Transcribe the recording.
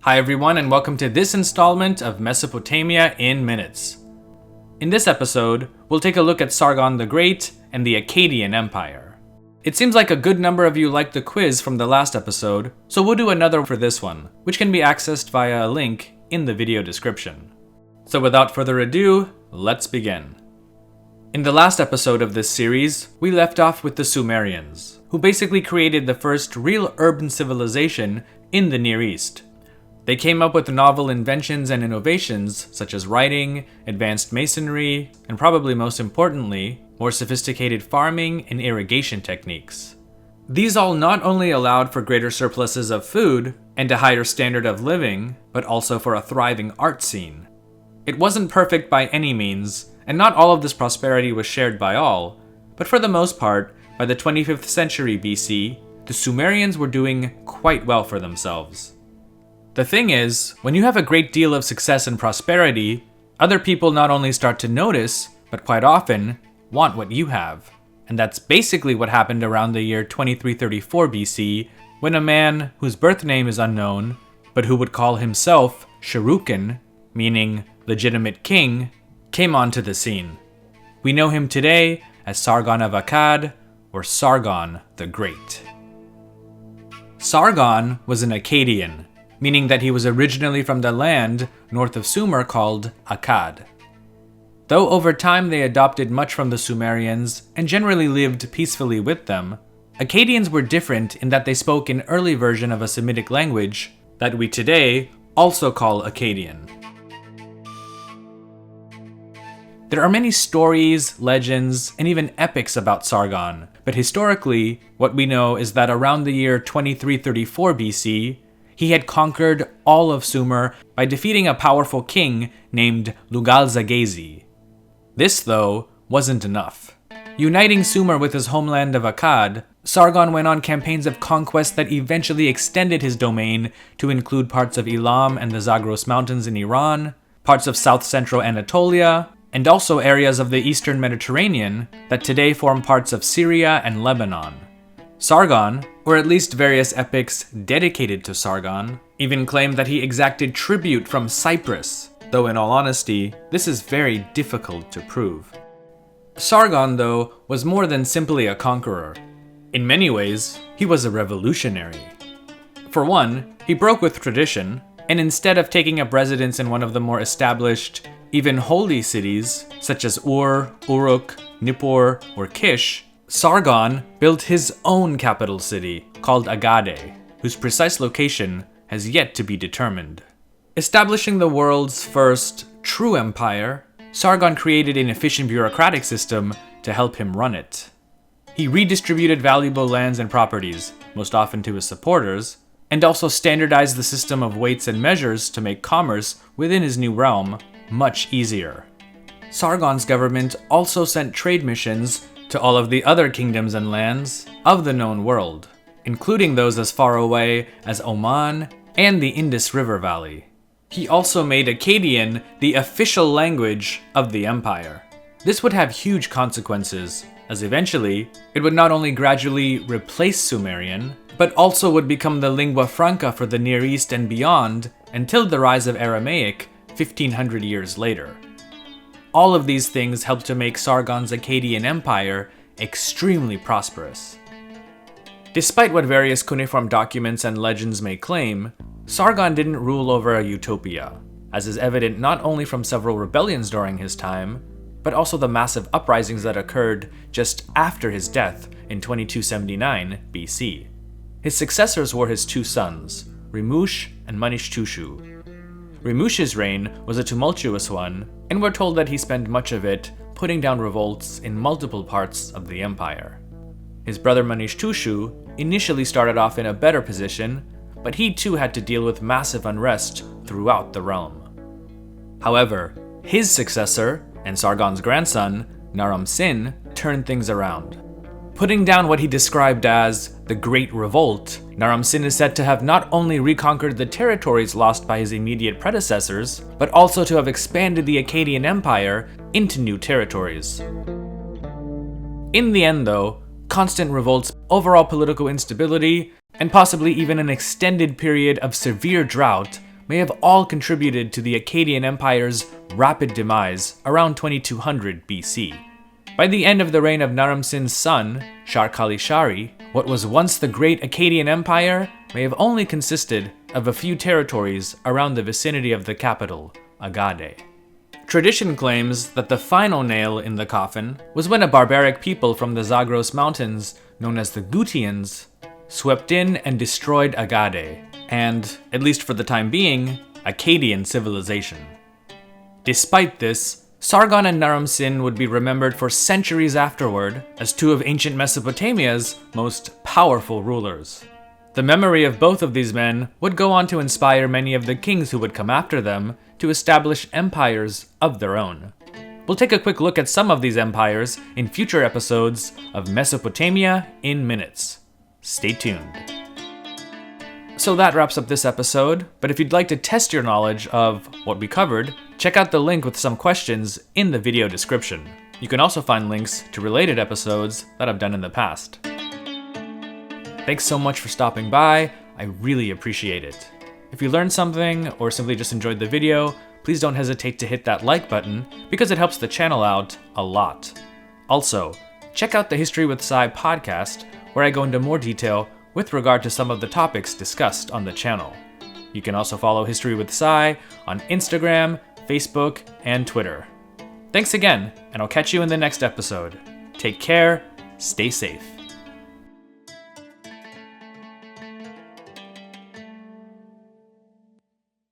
Hi everyone, and welcome to this installment of Mesopotamia in Minutes. In this episode, we'll take a look at Sargon the Great and the Akkadian Empire. It seems like a good number of you liked the quiz from the last episode, so we'll do another for this one, which can be accessed via a link in the video description. So without further ado, let's begin. In the last episode of this series, we left off with the Sumerians, who basically created the first real urban civilization in the Near East. They came up with novel inventions and innovations such as writing, advanced masonry, and probably most importantly, more sophisticated farming and irrigation techniques. These all not only allowed for greater surpluses of food and a higher standard of living, but also for a thriving art scene. It wasn't perfect by any means, and not all of this prosperity was shared by all, but for the most part, by the 25th century BC, the Sumerians were doing quite well for themselves. The thing is, when you have a great deal of success and prosperity, other people not only start to notice, but quite often, want what you have. And that's basically what happened around the year 2334 BC, when a man whose birth name is unknown, but who would call himself Shurukon, meaning legitimate king, came onto the scene. We know him today as Sargon of Akkad, or Sargon the Great. Sargon was an Akkadian, meaning that he was originally from the land north of Sumer called Akkad. Though over time they adopted much from the Sumerians and generally lived peacefully with them, Akkadians were different in that they spoke an early version of a Semitic language that we today also call Akkadian. There are many stories, legends, and even epics about Sargon, but historically, what we know is that around the year 2334 BC, he had conquered all of Sumer by defeating a powerful king named Lugal-Zaggezi. This, though, wasn't enough. Uniting Sumer with his homeland of Akkad, Sargon went on campaigns of conquest that eventually extended his domain to include parts of Elam and the Zagros Mountains in Iran, parts of south-central Anatolia, and also areas of the eastern Mediterranean that today form parts of Syria and Lebanon. Sargon, or at least various epics dedicated to Sargon, even claim that he exacted tribute from Cyprus, though in all honesty, this is very difficult to prove. Sargon, though, was more than simply a conqueror. In many ways, he was a revolutionary. For one, he broke with tradition, and instead of taking up residence in one of the more established, even holy cities, such as Ur, Uruk, Nippur, or Kish, Sargon built his own capital city, called Agade, whose precise location has yet to be determined. Establishing the world's first true empire, Sargon created an efficient bureaucratic system to help him run it. He redistributed valuable lands and properties, most often to his supporters, and also standardized the system of weights and measures to make commerce within his new realm much easier. Sargon's government also sent trade missions to all of the other kingdoms and lands of the known world, including those as far away as Oman and the Indus River Valley. He also made Akkadian the official language of the empire. This would have huge consequences, as eventually it would not only gradually replace Sumerian, but also would become the lingua franca for the Near East and beyond until the rise of Aramaic 1500 years later. All of these things helped to make Sargon's Akkadian Empire extremely prosperous. Despite what various cuneiform documents and legends may claim, Sargon didn't rule over a utopia, as is evident not only from several rebellions during his time, but also the massive uprisings that occurred just after his death in 2279 BC. His successors were his two sons, Rimush and Manishtushu. Rimush's reign was a tumultuous one, and we're told that he spent much of it putting down revolts in multiple parts of the empire. His brother Manishtushu initially started off in a better position, but he too had to deal with massive unrest throughout the realm. However, his successor, and Sargon's grandson, Naram-Sin, turned things around. Putting down what he described as the Great Revolt, Naram-Sin is said to have not only reconquered the territories lost by his immediate predecessors, but also to have expanded the Akkadian Empire into new territories. In the end, though, constant revolts, overall political instability, and possibly even an extended period of severe drought may have all contributed to the Akkadian Empire's rapid demise around 2200 BC. By the end of the reign of Naram Sin's son, Shar-Kali-Shari, what was once the great Akkadian Empire may have only consisted of a few territories around the vicinity of the capital, Agade. Tradition claims that the final nail in the coffin was when a barbaric people from the Zagros Mountains, known as the Gutians, swept in and destroyed Agade, and, at least for the time being, Akkadian civilization. Despite this, Sargon and Naram Sin would be remembered for centuries afterward as two of ancient Mesopotamia's most powerful rulers. The memory of both of these men would go on to inspire many of the kings who would come after them to establish empires of their own. We'll take a quick look at some of these empires in future episodes of Mesopotamia in Minutes. Stay tuned. So that wraps up this episode, but if you'd like to test your knowledge of what we covered, check out the link with some questions in the video description. You can also find links to related episodes that I've done in the past. Thanks so much for stopping by, I really appreciate it. If you learned something or simply just enjoyed the video, please don't hesitate to hit that like button because it helps the channel out a lot. Also, check out the History with Sai podcast, where I go into more detail with regard to some of the topics discussed on the channel. You can also follow History with Sai on Instagram, Facebook, and Twitter. Thanks again, and I'll catch you in the next episode. Take care, stay safe.